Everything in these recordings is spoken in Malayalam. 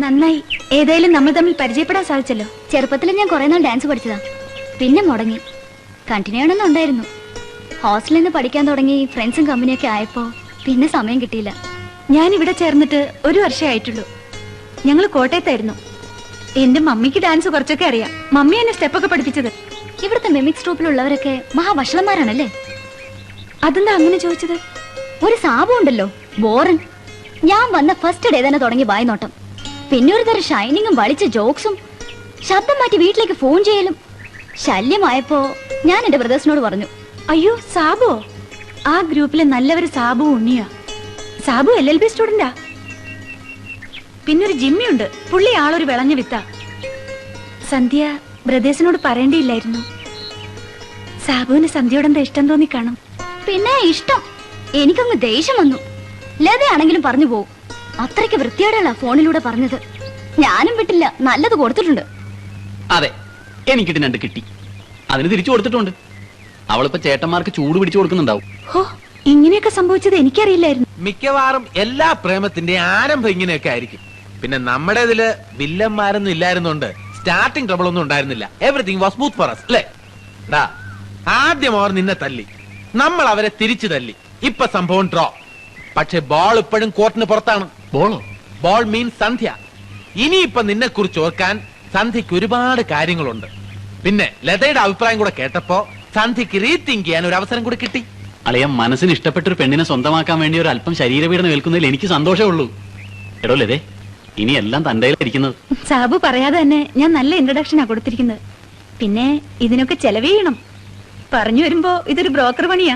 നന്നായി, ഏതായാലും നമ്മൾ തമ്മിൽ പരിചയപ്പെടാൻ സാധിച്ചല്ലോ. ചെറുപ്പത്തിൽ ഞാൻ കുറെ നാൾ ഡാൻസ് പഠിച്ചതാ, പിന്നെ മുടങ്ങി. കണ്ടിന്യൂ ചെയ്യണമെന്നുണ്ടായിരുന്നു. ഹോസ്റ്റലിൽ നിന്ന് പഠിക്കാൻ തുടങ്ങി, ഫ്രണ്ട്സും കമ്പനിയൊക്കെ ആയപ്പോ പിന്നെ സമയം കിട്ടിയില്ല. ഞാൻ ഇവിടെ ചേർന്നിട്ട് 1 വർഷമേ ആയിട്ടുള്ളൂ. ഞങ്ങൾ കോട്ടയത്തായിരുന്നു. എന്റെ മമ്മിക്ക് ഡാൻസ് കുറച്ചൊക്കെ അറിയാം. മമ്മി എന്നെ സ്റ്റെപ്പൊക്കെ പഠിപ്പിച്ചത്. ഇവിടുത്തെ മിമിക്സ് ട്രൂപ്പിലുള്ളവരൊക്കെ മഹാഭക്ഷണന്മാരാണല്ലേ? അതെന്താ അങ്ങനെ ചോദിച്ചത്? ഒരു സാബു ഉണ്ടല്ലോ, ബോറൻ. ഞാൻ വന്ന ഫസ്റ്റ് ഡേ തന്നെ തുടങ്ങി വായ്നോട്ടം. പിന്നെ ഒരു തരം ഷൈനിങ്ങും വളിച്ച ജോക്സും, ശബ്ദം മാറ്റി വീട്ടിലേക്ക് ഫോൺ ചെയ്യലും. ശല്യമായപ്പോ ഞാൻ എന്റെ ബ്രദേഴ്സിനോട് പറഞ്ഞു. അയ്യോ, സാബു? ആ ഗ്രൂപ്പിലെ നല്ലവര് സാബു ഉണ്ണിയാ. സാബു LLB സ്റ്റുഡന്റാ. പിന്നൊരു ജിമ്മിയുണ്ട്, പുള്ളി ആളൊരു വിളഞ്ഞ വിത്താ. സന്ധ്യ ബ്രദേഴ്സിനോട് പറയേണ്ടിയില്ലായിരുന്നു. സാബുവിന് സന്ധ്യയോടെന്താ ഇഷ്ടം തോന്നി കാണും. പിന്നെ ഇഷ്ടം, എനിക്കങ്ങ് ദേഷ്യം വന്നു. ലതയാണെങ്കിലും പറഞ്ഞു പോകും. അത്രയ്ക്ക് വൃത്തിയോടെയുള്ള ഫോണിലൂടെ പറഞ്ഞത്. ഞാനും വിട്ടില്ല, നല്ലത് കൊടുത്തിട്ടുണ്ട്. അതെ, എനിക്കിട്ട് 2 കിട്ടി, അതിന് തിരിച്ചു കൊടുത്തിട്ടുണ്ട്. അവളിപ്പോ ചേട്ടന്മാർക്ക് ചൂട് പിടിച്ചു കൊടുക്കുന്നുണ്ടാവും. ഹോ, ഇങ്ങനെയൊക്കെ സംഭവിച്ചത് എനിക്കറിയില്ലായിരുന്നു. മിക്കവാറും എല്ലാ പ്രേമത്തിന്റെ ആരംഭം ഇങ്ങനെയൊക്കെ ആയിരിക്കും. പിന്നെ നമ്മുടേതില് വില്ലന്മാരൊന്നും ഇല്ലായിരുന്നോണ്ട് സ്റ്റാർട്ടിംഗ് ട്രബിൾ ഒന്നും ഉണ്ടായിരുന്നില്ല. Everything was smooth for us, അല്ലേ? ആദ്യം അവർ നിന്നെ തല്ലി, നമ്മൾ അവരെ തിരിച്ചു തല്ലി. ഇപ്പൊ സംഭവം ഡ്രോ. പക്ഷെ ബോൾ ഇപ്പോഴും കോർട്ടിന് പുറത്താണ്. ബോളോ? ബോൾ മീൻസ് സന്ധ്യ. ഇനിയിപ്പൊ നിന്നെ കുറിച്ച് ഓർക്കാൻ സന്ധ്യക്ക് ഒരുപാട് കാര്യങ്ങളുണ്ട്. പിന്നെ ലതയുടെ അഭിപ്രായം കൂടെ കേട്ടപ്പോ സന്ധ്യക്ക് റീതിങ്ക് ചെയ്യാൻ ഒരു അവസരം കൂടി കിട്ടി. അളിയ, മനസ്സിന് ഇഷ്ടപ്പെട്ട ഒരു പെണ്ണിനെ സ്വന്തമാക്കാൻ വേണ്ടി ഒരു അല്പം ശരീരപീഡനം ഏൽക്കുന്നതിൽ എനിക്ക് സന്തോഷമേ ഉള്ളൂ. എടോ ലതേ, ഇനി എല്ലാം തന്റെ ഇരിക്കുന്നത്. സാബു പറയാതെ തന്നെ ഞാൻ നല്ല ഇൻട്രൊഡക്ഷനാ കൊടുത്തിരിക്കുന്നത്. പിന്നെ ഇതിനൊക്കെ ചെലവ് ചെയ്യണം. പറഞ്ഞു വരുമ്പോ ഇതൊരു ബ്രോക്കർ പണിയാ.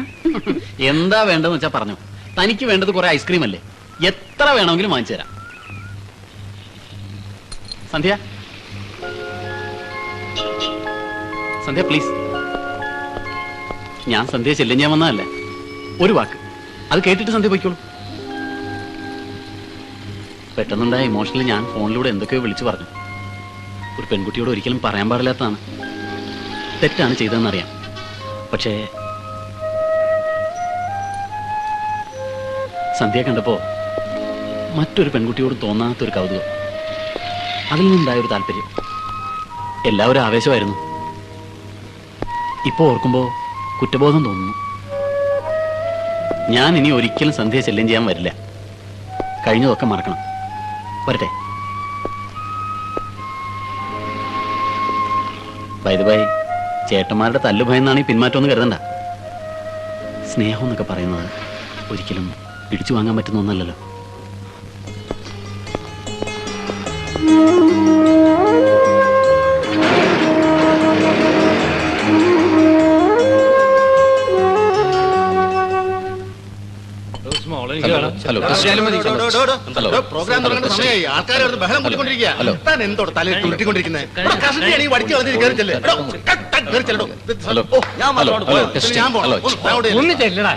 എന്താ വേണ്ടെന്ന് വെച്ചാ പറഞ്ഞു. തനിക്ക് വേണ്ടത് കുറെ ഐസ്ക്രീം അല്ലേ? എത്ര വേണമെങ്കിലും വാങ്ങിച്ചു തരാം. സന്ധ്യ, സന്ധ്യ പ്ലീസ്. ഞാൻ സന്ധ്യ ശല്യം ചെയ്യാൻ വന്നതല്ലേ. ഒരു വാക്ക്, അത് കേട്ടിട്ട് സന്ധ്യ പോയിക്കോളൂ. പെട്ടെന്നുണ്ടായ ഇമോഷണലി ഞാൻ ഫോണിലൂടെ എന്തൊക്കെയോ വിളിച്ചു പറഞ്ഞു. ഒരു പെൺകുട്ടിയോട് ഒരിക്കലും പറയാൻ പാടില്ലാത്തതാണ്. തെറ്റാണ് ചെയ്തതെന്നറിയാം. പക്ഷേ സന്ധ്യ കണ്ടപ്പോ മറ്റൊരു പെൺകുട്ടിയോട് തോന്നാത്തൊരു കൗതുകം, അതിൽ നിന്നുണ്ടായൊരു താല്പര്യം. എല്ലാവരും ആവേശമായിരുന്നു. ഇപ്പൊ ഓർക്കുമ്പോ കുറ്റബോധം തോന്നുന്നു. ഞാൻ ഇനി ഒരിക്കലും സന്ധ്യ ശല്യം ചെയ്യാൻ വരില്ല. കഴിഞ്ഞതൊക്കെ മറക്കണം. വരട്ടെ. ബൈ ദ ബൈ, ചേട്ടന്മാരുടെ തല്ലുഭയെന്നാണ് ഈ പിന്മാറ്റമെന്ന് കരുതണ്ട. സ്നേഹം എന്നൊക്കെ പറയുന്നത് ഒരിക്കലും പിടിച്ചു വാങ്ങാൻ പറ്റുന്ന ഒന്നല്ലല്ലോ. പ്രോഗ്രാം തുടങ്ങേണ്ട സമയമായി. ആൾക്കാർ ബഹളം കൂട്ടിക്കൊണ്ടിരിക്കുക. താൻ എന്തോട് തലയിൽ തുരുട്ടിക്കൊണ്ടിരിക്കുന്നത്?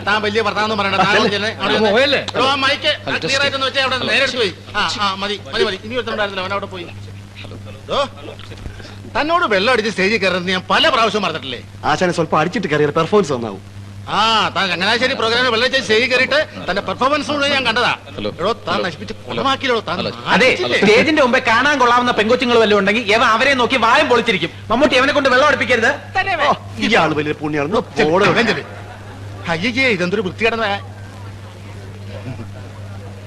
താൻ വലിയ വർത്താനം പറയണ്ട. മൈക്ക് വെച്ചാൽ അവിടെ നേരെ എടുത്ത് പോയി. മതി മതി മതി, ഇനി ഒരുത്തണ്ടായിരുന്നില്ല, അവൻ അവിടെ പോയി. തന്നോട് വെള്ളം അടിച്ച് സ്റ്റേജിൽ കയറുന്നത് ഞാൻ പല പ്രാവശ്യം പറഞ്ഞിട്ടില്ലേ? ആശാനെ സ്വല്പം അടിച്ചിട്ട് കയറിയ പെർഫോമൻസ് നന്നാവും. താൻ ചങ്ങനാശ്ശേരി പ്രോഗ്രാമിൽ വെള്ളം സ്റ്റേജിൽ കയറിയിട്ട് തന്റെ പെർഫോമൻസ് ഞാൻ കണ്ടതാ. താൻ നശിപ്പിച്ച് കൊളമാക്കിയോ? അതെ, സ്റ്റേജിന്റെ മുമ്പേ കാണാൻ കൊള്ളാവുന്ന പെങ്കൊച്ചുങ്ങൾ വല്ലതും ഉണ്ടെങ്കിൽ എവ അവരെ നോക്കി വായം പൊളിച്ചിരിക്കും. മമ്മൂട്ടി അവനെ കൊണ്ട് വെള്ളം അടുപ്പിക്കരുത്. ഇയാള് വലിയ പുണ്യാണ്. അയ്യേ, ഇതെന്തൊരു വൃത്തികേടാ.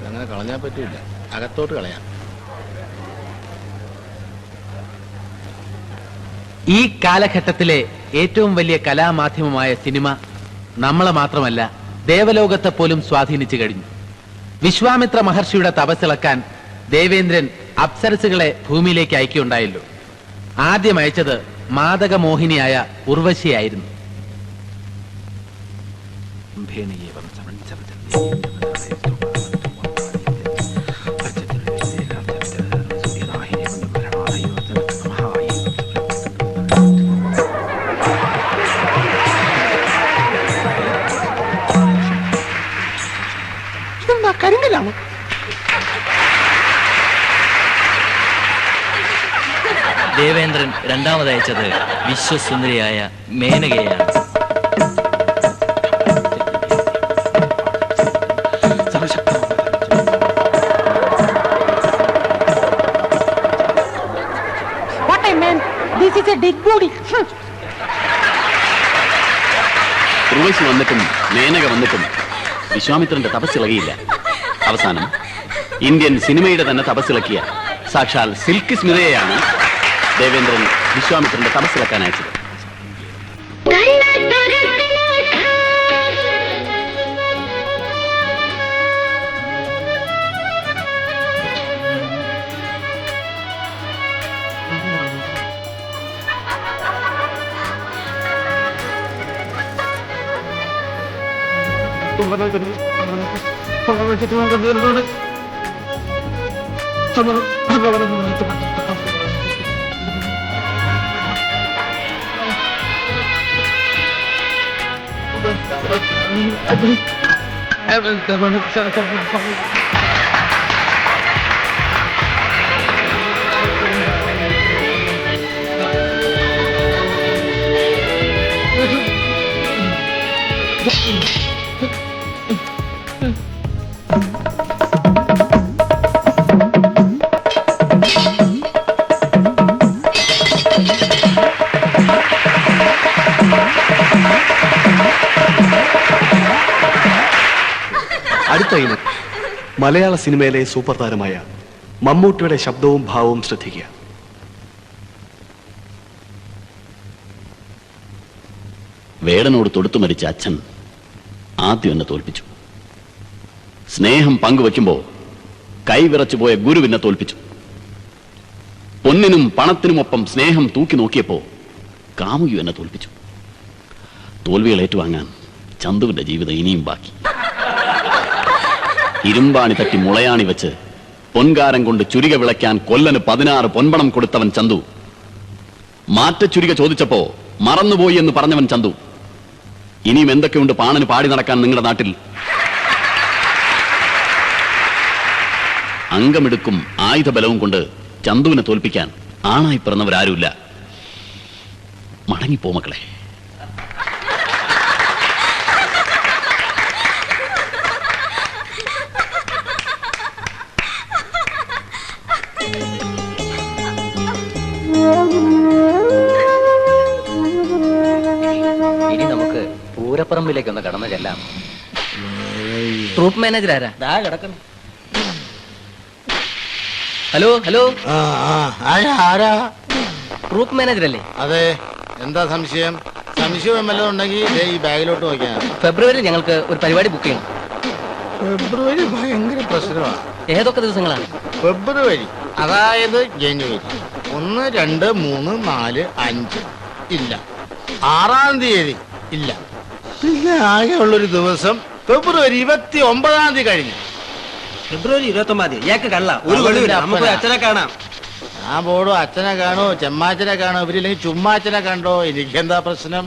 അങ്ങനെ കളഞ്ഞാൻ പറ്റൂല, അകത്തോട്ട് കളയാം. ഈ കാലഘട്ടത്തിലെ ഏറ്റവും വലിയ കലാമാധ്യമമായ സിനിമ നമ്മളെ മാത്രമല്ല ദേവലോകത്തെ പോലും സ്വാധീനിച്ചു കഴിഞ്ഞു. വിശ്വാമിത്ര മഹർഷിയുടെ തപസ്സിളക്കാൻ ദേവേന്ദ്രൻ അപ്സരസുകളെ ഭൂമിയിലേക്ക് അയക്കുകയുണ്ടായല്ലോ. ആദ്യം അയച്ചത് മാദകമോഹിനിയായ ഉർവശിയായിരുന്നു. കരിങ്കലാമോ? ദേവേന്ദ്രൻ രണ്ടാമതയച്ചത് വിശ്വസുന്ദരിയായ മേനകയാണ്. Is a dead body. Urvashi വന്നിട്ടും മേനക വന്നിട്ടും വിശ്വാമിത്രന്റെ തപസ്സിളകിയില്ല. അവസാനം ഇന്ത്യൻ സിനിമയുടെ തന്നെ തപസ്സിളക്കിയ സാക്ഷാൽ സിൽക്ക് സ്മിതയെയാണ് ദേവേന്ദ്രൻ വിശ്വാമിത്രന്റെ തപസ്സിളക്കാൻ അയച്ചത്. അടുത്ത ഇനം മലയാള സിനിമയിലെ സൂപ്പർ താരമായ മമ്മൂട്ടിയുടെ ശബ്ദവും ഭാവവും ശ്രദ്ധിക്കുക. വേടനോട് തൊടുത്തു മരിച്ച അച്ഛൻ ആദ്യം എന്നെ തോൽപ്പിച്ചു. സ്നേഹം പങ്കുവെക്കുമ്പോ കൈവിറച്ചുപോയ ഗുരുവിനെ തോൽപ്പിച്ചു. പൊന്നിനും പണത്തിനുമൊപ്പം സ്നേഹം തൂക്കി നോക്കിയപ്പോ കാമുകി എന്നെ തോൽപ്പിച്ചു. തോൽവികൾ ഏറ്റുവാങ്ങാൻ ചന്തുവിന്റെ ജീവിതം ഇനിയും ബാക്കി. ഇരുമ്പാണി തട്ടി മുളയാണി വെച്ച് പൊൻകാരം കൊണ്ട് ചുരിക വിളയ്ക്കാൻ കൊല്ലന് 16 പൊൻപണം കൊടുത്തവൻ ചന്തു. മാറ്റച്ചുരിക ചോദിച്ചപ്പോ മറന്നുപോയി എന്ന് പറഞ്ഞവൻ ചന്തു. ഇനിയും എന്തൊക്കെയുണ്ട് പാണന് പാടി നടക്കാൻ നിങ്ങളുടെ നാട്ടിൽ? അംഗമെടുക്കും ആയുധബലവും കൊണ്ട് ചന്തുവിനെ തോൽപ്പിക്കാൻ ആണായി പിറന്നവരാരുമില്ല. മടങ്ങിപ്പോ മക്കളെ. ഇനി നമുക്ക് പൂരപ്പറമ്പിലേക്ക് ഒന്ന് കടന്നു ചെല്ലാം. ട്രൂപ്പ് മാനേജർ ആരാ? കിടക്കണം. ഹലോ ഹലോ, ആരാ? ട്രൂപ്പ് മാനേജർ അല്ലേ? അതെ, എന്താ സംശയം? സംശയം വല്ലതും ഉണ്ടെങ്കിൽ ഈ ബാഗിലോട്ട് നോക്കിയാൽ. ഫെബ്രുവരി ഞങ്ങൾക്ക് ഒരു പരിപാടി ബുക്ക് ചെയ്യണം. ഫെബ്രുവരി ഭയങ്കര പ്രശ്നമാണ്. ഏതൊക്കെ ദിവസങ്ങളാണ്? ഫെബ്രുവരി അതായത് ജനുവരി 1, 2, 3, 4, 5 ഇല്ല. 6-ാം തീയതി ഇല്ല. പിന്നെ ആകെയുള്ളൊരു ദിവസം ഫെബ്രുവരി 29-ാം തീയതി കഴിഞ്ഞു. ഫെബ്രുവരി 29-ാം തീയതി ഇയാൾക്ക് കള്ള ഒരു വെളിവില്ല. നമുക്ക് അച്ഛനെ കാണാം. ഞാൻ പോടോ, അച്ഛനെ കാണോ ചെമ്മാച്ചനെ കാണോ, ഇവരില്ലെങ്കിൽ ചുമ്മാച്ചനെ കണ്ടോ, എനിക്കെന്താ പ്രശ്നം?